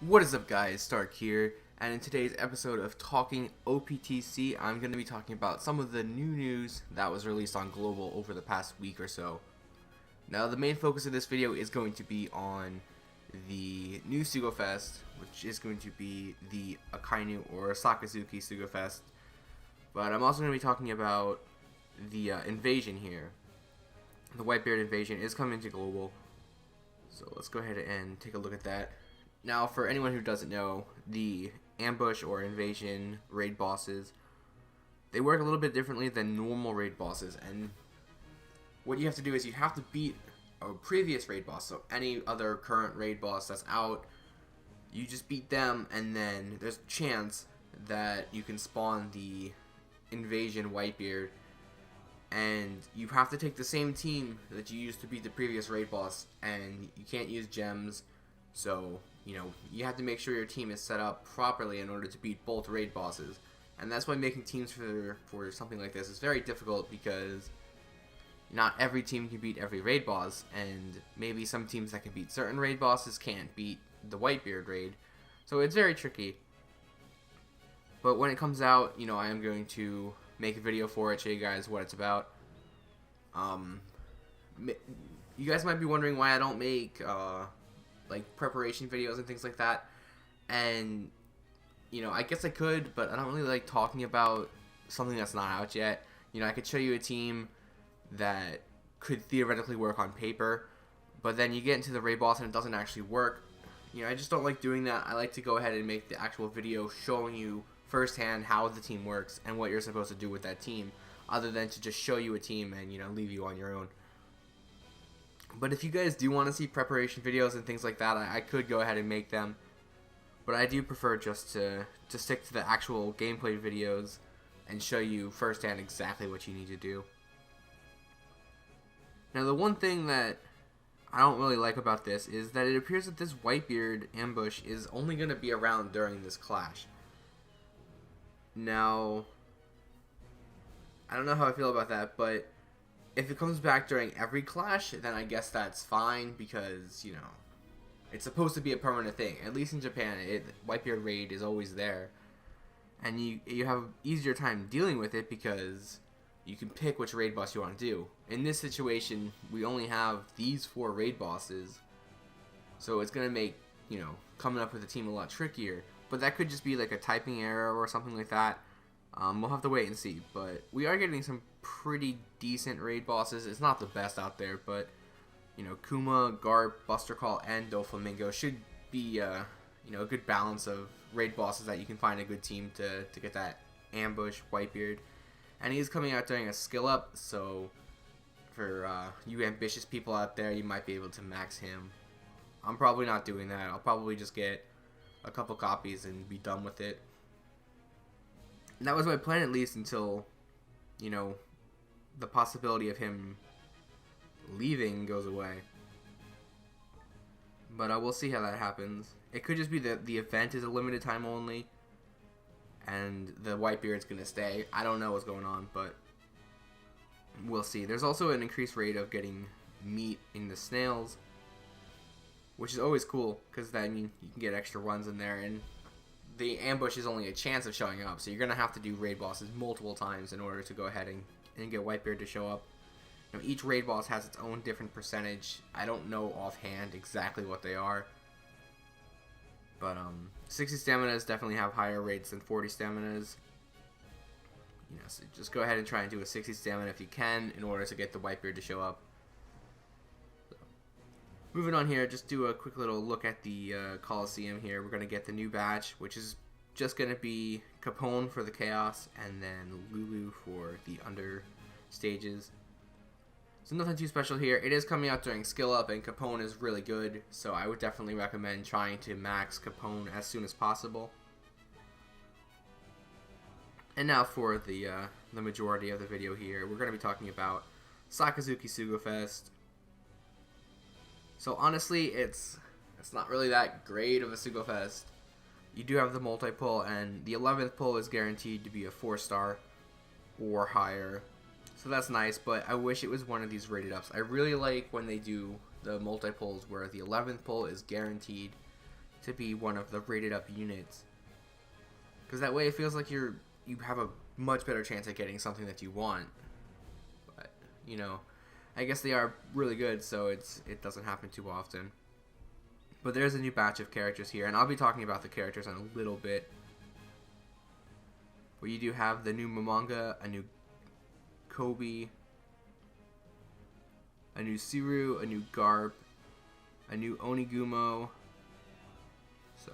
What is up, guys? Stark here, and in today's episode of Talking OPTC, I'm going to be talking about some of the new news that was released on Global over the past week or so. Now, the main focus of this video is going to be on the new Sugofest, which is going to be the Akainu or Sakazuki Sugofest, but I'm also going to be talking about the invasion here. The Whitebeard invasion is coming to Global, so let's go ahead and take a look at that. Now, for anyone who doesn't know, the ambush or invasion raid bosses, they work a little bit differently than normal raid bosses, and what you have to do is you have to beat a previous raid boss, so any other current raid boss that's out, you just beat them, and then there's a chance that you can spawn the invasion Whitebeard, and you have to take the same team that you used to beat the previous raid boss, and you can't use gems, so you have to make sure your team is set up properly in order to beat both raid bosses. And that's why making teams for something like this is very difficult, because not every team can beat every raid boss, and maybe some teams that can beat certain raid bosses can't beat the Whitebeard raid. So it's very tricky. But when it comes out, I am going to make a video for it, show you guys what it's about. You guys might be wondering why I don't make like preparation videos and things like that, and I guess I could, but I don't really like talking about something that's not out yet. I could show you a team that could theoretically work on paper, but then you get into the raid boss and it doesn't actually work. I just don't like doing that. I like to go ahead and make the actual video showing you firsthand how the team works and what you're supposed to do with that team, other than to just show you a team and leave you on your own. But if you guys do want to see preparation videos and things like that, I could go ahead and make them. But I do prefer just to stick to the actual gameplay videos and show you firsthand exactly what you need to do. Now, the one thing that I don't really like about this is that it appears that this Whitebeard ambush is only going to be around during this clash. Now, I don't know how I feel about that, but if it comes back during every clash, then I guess that's fine, because, it's supposed to be a permanent thing. At least in Japan, Whitebeard raid is always there. And you have an easier time dealing with it because you can pick which raid boss you want to do. In this situation, we only have these 4 raid bosses, so it's going to make, coming up with a team a lot trickier. But that could just be like a typing error or something like that. We'll have to wait and see, but we are getting some pretty decent raid bosses. It's not the best out there, but Kuma, Garp, Buster Call, and Doflamingo should be a good balance of raid bosses that you can find a good team to get that ambush Whitebeard. And he's coming out during a skill up, so for you ambitious people out there, you might be able to max him. I'm probably not doing that. I'll probably just get a couple copies and be done with it. And that was my plan, at least until, the possibility of him leaving goes away. But we'll see how that happens. It could just be that the event is a limited time only, and the Whitebeard's going to stay. I don't know what's going on, but we'll see. There's also an increased rate of getting meat in the snails, which is always cool, because that means you can get extra runs in there, and the ambush is only a chance of showing up, so you're going to have to do raid bosses multiple times in order to go ahead and get Whitebeard to show up. Each raid boss has its own different percentage. I don't know offhand exactly what they are, but 60 staminas definitely have higher rates than 40 staminas. So just go ahead and try and do a 60 stamina if you can in order to get the Whitebeard to show up. Moving on here, just do a quick little look at the Coliseum here. We're going to get the new batch, which is just going to be Capone for the Chaos, and then Lulu for the under stages. So nothing too special here. It is coming out during skill up, and Capone is really good, so I would definitely recommend trying to max Capone as soon as possible. And now for the majority of the video here, we're going to be talking about Sakazuki Sugofest. So honestly, it's not really that great of a Sugofest. You do have the multi-pull, and the 11th pull is guaranteed to be a 4-star or higher. So that's nice, but I wish it was one of these rated ups. I really like when they do the multi-pulls where the 11th pull is guaranteed to be one of the rated up units, because that way it feels like you have a much better chance at getting something that you want. But you know, I guess they are really good, so it doesn't happen too often. But there's a new batch of characters here, and I'll be talking about the characters in a little bit. But you do have the new Momonga, a new Kobe, a new Siru, a new Garp, a new Onigumo. So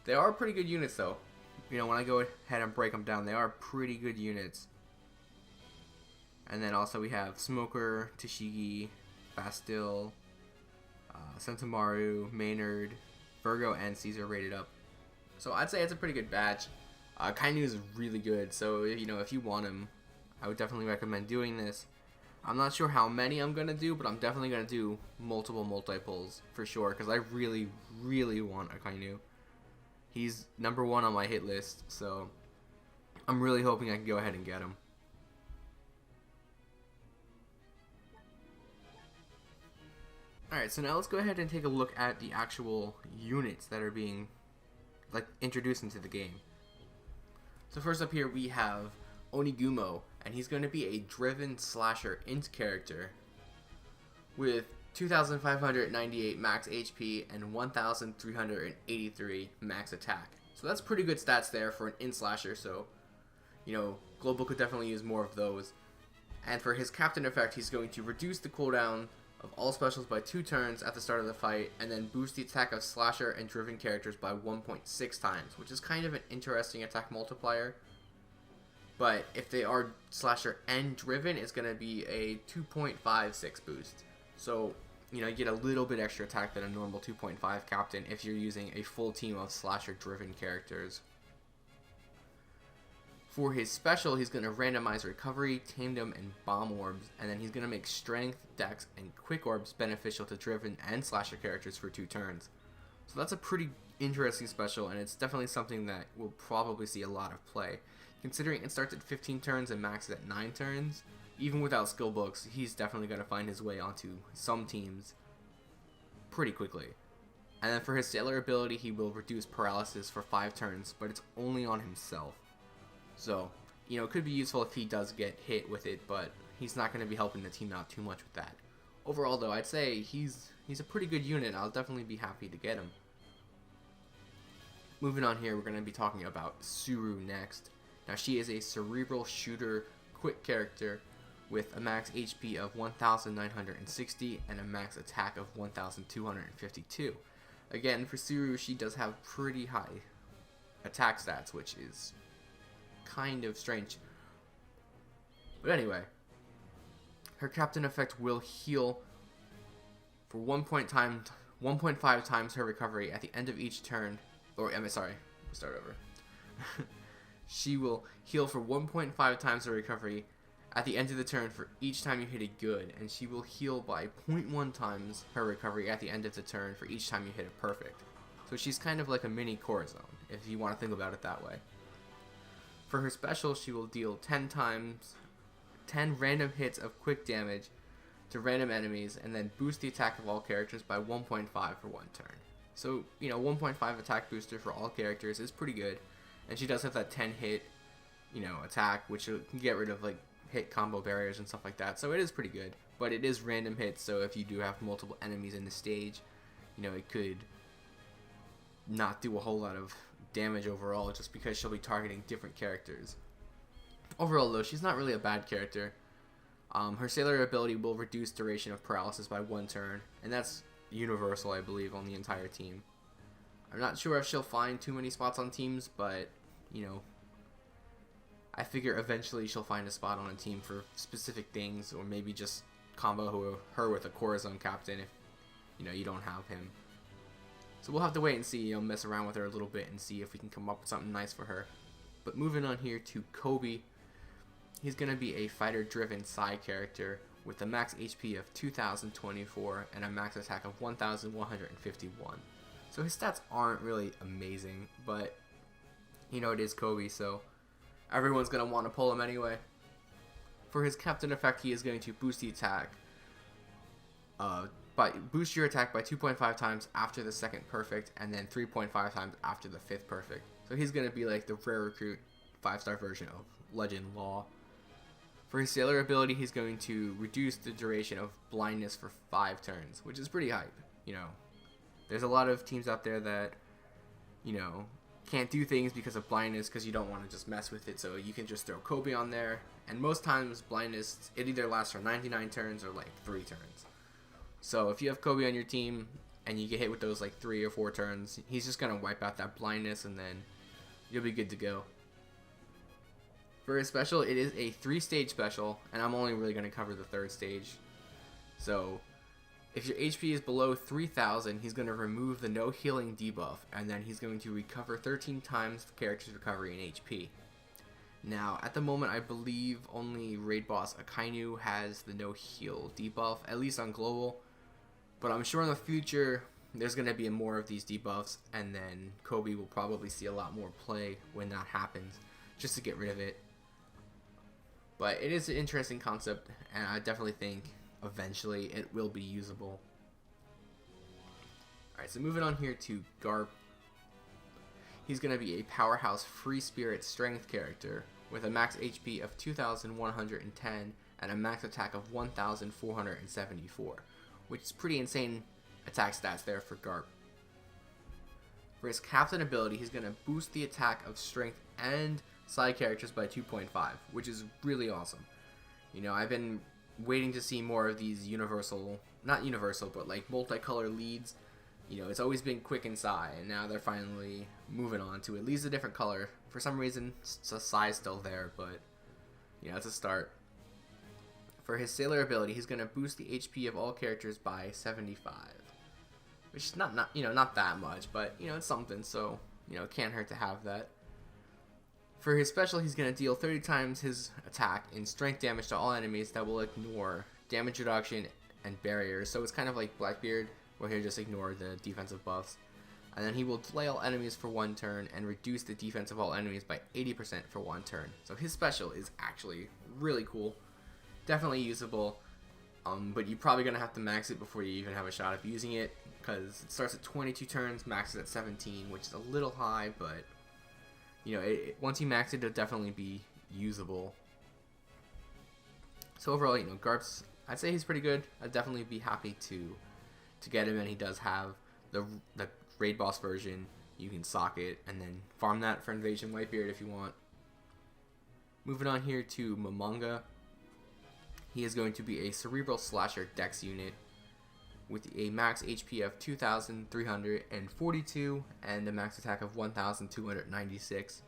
they are pretty good units, though. You know, when I go ahead and break them down, they are pretty good units. And then also we have Smoker, Tashigi, Bastille, Sentamaru, Maynard, Virgo, and Caesar rated up. So I'd say it's a pretty good batch. Kainu is really good, so you know, if you want him, I would definitely recommend doing this. I'm not sure how many I'm gonna do, but I'm definitely gonna do multiple multi-pulls for sure, because I really, really want a Kainu. He's number 1 on my hit list, so I'm really hoping I can go ahead and get him. Alright, so now let's go ahead and take a look at the actual units that are being introduced into the game. So first up here we have Onigumo, and he's going to be a driven slasher int character with 2,598 max HP and 1,383 max attack. So that's pretty good stats there for an int slasher, so you know, Global could definitely use more of those. And for his captain effect, he's going to reduce the cooldown of all specials by 2 turns at the start of the fight, and then boost the attack of slasher and driven characters by 1.6 times, which is kind of an interesting attack multiplier. But if they are slasher and driven, it's going to be a 2.56 boost. So, you know, you get a little bit extra attack than a normal 2.5 captain if you're using a full team of slasher driven characters. For his special, he's going to randomize recovery, tamedom, and bomb orbs, and then he's going to make strength, dex, and quick orbs beneficial to driven and slasher characters for 2 turns. So that's a pretty interesting special, and it's definitely something that we'll probably see a lot of play. Considering it starts at 15 turns and maxes at 9 turns, even without skill books, he's definitely going to find his way onto some teams pretty quickly. And then for his sailor ability, he will reduce paralysis for 5 turns, but it's only on himself. So, you know, it could be useful if he does get hit with it, but he's not going to be helping the team out too much with that. Overall, though, I'd say he's a pretty good unit. I'll definitely be happy to get him. Moving on here, we're going to be talking about Suru next. Now, she is a cerebral shooter quick character with a max HP of 1,960 and a max attack of 1,252. Again, for Suru, she does have pretty high attack stats, which is kind of strange. But anyway, her captain effect will heal for 1.5 times her recovery at the end of each turn. Or, I'm sorry, we'll start over. She will heal for 1.5 times her recovery at the end of the turn for each time you hit a good, and she will heal by 0.1 times her recovery at the end of the turn for each time you hit a perfect. So she's kind of like a mini Corazon, if you want to think about it that way. For her special, she will deal 10 random hits of quick damage to random enemies, and then boost the attack of all characters by 1.5 for 1 turn. So, you know, 1.5 attack booster for all characters is pretty good. And she does have that 10 hit, you know, attack, which can get rid of, like, hit combo barriers and stuff like that. So it is pretty good. But it is random hits, so if you do have multiple enemies in the stage, you know, it could not do a whole lot of damage overall, just because she'll be targeting different characters. Overall, though, she's not really a bad character. Her sailor ability will reduce duration of paralysis by 1 turn, and that's universal, I believe, on the entire team. I'm not sure if she'll find too many spots on teams, but, you know, I figure eventually she'll find a spot on a team for specific things, or maybe just combo her with a Corazon captain if, you know, you don't have him. So we'll have to wait and see, you know, mess around with her a little bit and see if we can come up with something nice for her. But moving on here to Kobe, he's going to be a fighter-driven Psy character with a max HP of 2,024 and a max attack of 1,151. So his stats aren't really amazing, but, you know, it is Kobe, so everyone's going to want to pull him anyway. For his captain effect, he is going to boost the attack boost your attack by 2.5 times after the second perfect, and then 3.5 times after the fifth perfect. So he's going to be like the rare recruit 5-star version of Legend Law. For his Sailor ability, he's going to reduce the duration of blindness for 5 turns, which is pretty hype. You know, there's a lot of teams out there that, you know, can't do things because of blindness because you don't want to just mess with it, so you can just throw Kobe on there. And most times, blindness, it either lasts for 99 turns or like 3 turns. So if you have Kobe on your team and you get hit with those like 3 or 4 turns, he's just going to wipe out that blindness and then you'll be good to go. For his special, it is a 3-stage special, and I'm only really going to cover the 3rd stage. So if your HP is below 3,000, he's going to remove the no healing debuff, and then he's going to recover 13 times the character's recovery in HP. Now, at the moment, I believe only Raid Boss Akainu has the no heal debuff, at least on Global. But I'm sure in the future, there's going to be more of these debuffs, and then Kobe will probably see a lot more play when that happens, just to get rid of it. But it is an interesting concept, and I definitely think eventually it will be usable. Alright, so moving on here to Garp. He's going to be a powerhouse free spirit strength character with a max HP of 2,110 and a max attack of 1,474, which is pretty insane attack stats there for Garp. For his captain ability, he's going to boost the attack of strength and side characters by 2.5, which is really awesome. You know, I've been waiting to see more of these not universal, but like multicolor leads. You know, it's always been Quick and Psy, and now they're finally moving on to at least a different color. For some reason, Psy's still there, but, you know, it's a start. For his Sailor ability, he's going to boost the HP of all characters by 75. Which is not that much, but, you know, it's something, so, you know, it can't hurt to have that. For his special, he's going to deal 30 times his attack in strength damage to all enemies that will ignore damage reduction and barriers. So it's kind of like Blackbeard, where he'll just ignore the defensive buffs. And then he will delay all enemies for 1 turn and reduce the defense of all enemies by 80% for 1 turn. So his special is actually really cool. Definitely usable. But you're probably going to have to max it before you even have a shot of using it, because it starts at 22 turns, maxes at 17, which is a little high, but you know, once you max it, it'll definitely be usable. So overall, you know, Garp's, I'd say he's pretty good. I'd definitely be happy to get him, and he does have the Raid Boss version. You can sock it and then farm that for Invasion Whitebeard if you want. Moving on here to Momonga. He is going to be a Cerebral Slasher Dex unit with a max HP of 2,342 and a max attack of 1,296.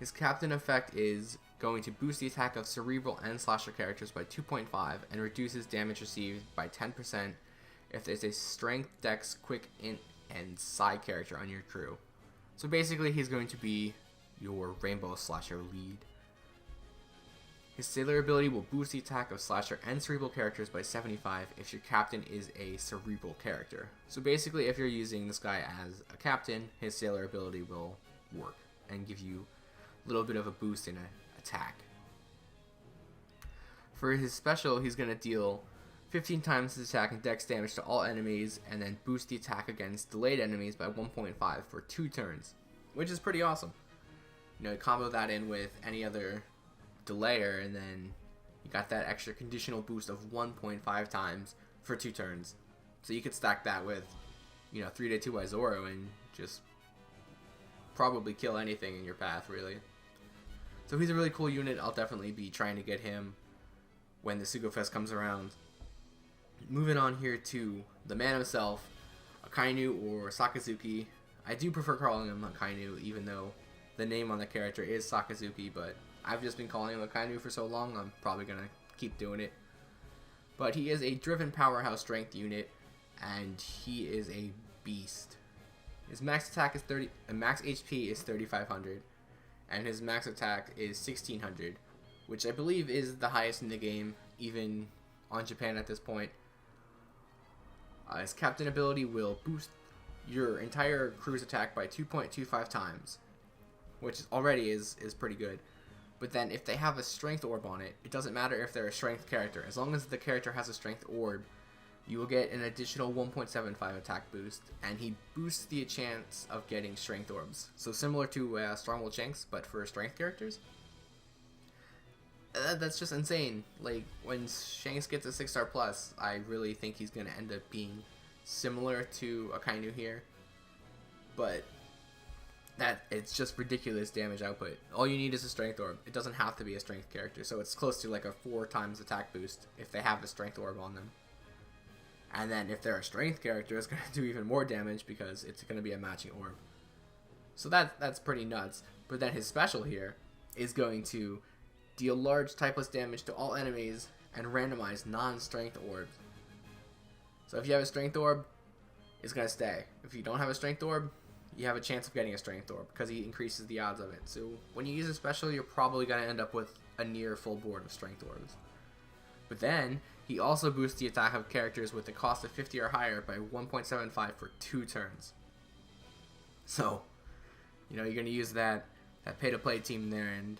His captain effect is going to boost the attack of Cerebral and Slasher characters by 2.5 and reduces damage received by 10% if there's a Strength, Dex, Quick, Int, and Side character on your crew. So basically he's going to be your Rainbow Slasher lead. His Sailor ability will boost the attack of Slasher and Cerebral characters by 75 if your captain is a Cerebral character. So basically, if you're using this guy as a captain, his Sailor ability will work and give you a little bit of a boost in attack. For his special, he's going to deal 15 times his attack and dex damage to all enemies, and then boost the attack against delayed enemies by 1.5 for 2 turns, which is pretty awesome. You know, combo that in with any other delayer, and then you got that extra conditional boost of 1.5 times for 2 turns. So you could stack that with, you know, 3-day 2 Zoro and just probably kill anything in your path, really. So he's a really cool unit. I'll definitely be trying to get him when the Sugofest comes around. Moving on here to the man himself, Akainu or Sakazuki. I do prefer calling him Akainu, even though the name on the character is Sakazuki, but I've just been calling him Akainu for so long, I'm probably going to keep doing it. But he is a driven powerhouse strength unit, and he is a beast. His max attack is max HP is 3,500, and his max attack is 1,600, which I believe is the highest in the game, even on Japan at this point. His captain ability will boost your entire crew's attack by 2.25 times, which already is pretty good. But then if they have a strength orb on it, it doesn't matter if they're a strength character. As long as the character has a strength orb, you will get an additional 1.75 attack boost, and he boosts the chance of getting strength orbs. So similar to Stronghold Shanks, but for strength characters. That's just insane. Like, when Shanks gets a 6-star plus, I really think he's going to end up being similar to Akainu here. But it's just ridiculous damage output. All you need is a strength orb. It doesn't have to be a strength character, so it's close to like a 4 times attack boost if they have a strength orb on them. And then if they're a strength character, it's going to do even more damage because it's going to be a matching orb. So that's pretty nuts. But then his special here is going to deal large typeless damage to all enemies and randomize non-strength orbs. So if you have a strength orb, it's going to stay. If you don't have a strength orb, you have a chance of getting a strength orb because he increases the odds of it. So when you use a special, you're probably going to end up with a near full board of strength orbs. But then he also boosts the attack of characters with a cost of 50 or higher by 1.75 for 2 turns. So, you know, you're going to use that pay-to-play team there and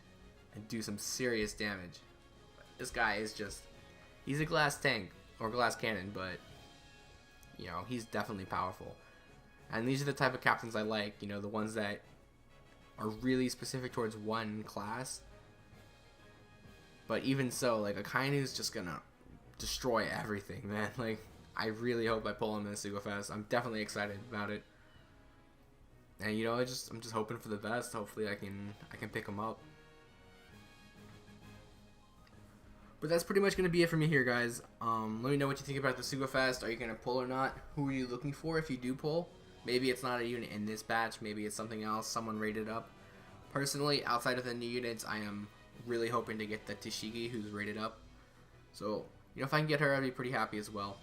do some serious damage. This guy is just, he's a glass tank or glass cannon, but you know, he's definitely powerful. And these are the type of captains I like, you know, the ones that are really specific towards one class. But even so, like, Akainu's just gonna destroy everything, man. Like, I really hope I pull him in the Sugofest. I'm definitely excited about it. And you know, I'm just hoping for the best. Hopefully I can pick him up. But that's pretty much going to be it for me here, guys. Let me know what you think about the Sugofest. Are you going to pull or not? Who are you looking for if you do pull? Maybe it's not a unit in this batch. Maybe it's something else. Someone rated up. Personally, outside of the new units, I am really hoping to get the Tashigi, who's rated up. So, you know, if I can get her, I'd be pretty happy as well.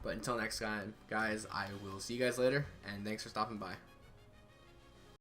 But until next time, guys, I will see you guys later. And thanks for stopping by.